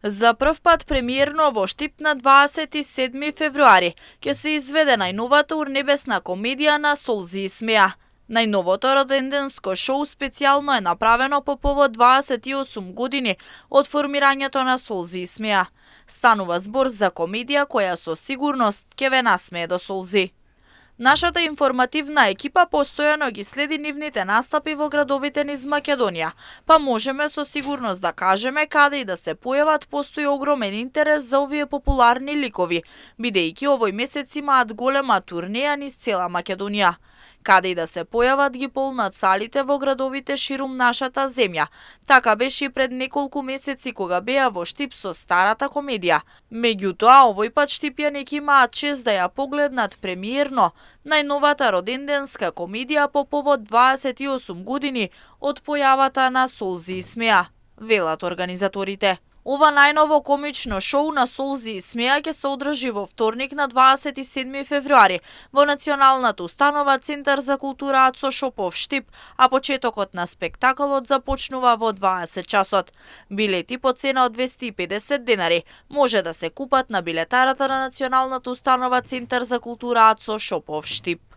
За прв пат премиерно во Штип на 27 февруари ќе се изведе најновата урнебесна комедија на Солзи и смеа. Најновото роденденско шоу специјално е направено по повод 28 години од формирањето на Солзи и смеа. Станува збор за комедија која со сигурност ќе ве насмее до солзи. Нашата информативна екипа постојано ги следи нивните настапи во градовите низ Македонија, па можеме со сигурност да кажеме каде и да се појават постои огромен интерес за овие популарни ликови, бидејќи овој месец имаат голема турнеја низ цела Македонија. Каде и да се појават ги полнат салите во градовите ширум нашата земја. Така беше и пред неколку месеци кога беа во Штип со старата комедија. Меѓутоа, овој пат штипјаните имаат чест да ја погледнат премиерно најновата роденденска комедија по повод 28 години од појавата на Солзи и смеа, велат организаторите. Ова најново комично шоу на Солзи и смеа ќе се одржи во вторник на 27 февруари во Националната установа Центар за култура Ацо Шопов Штип, а почетокот на спектаколот започнува во 20 часот. Билети по цена од 250 денари може да се купат на билетарата на Националната установа Центар за култура Ацо Шопов Штип.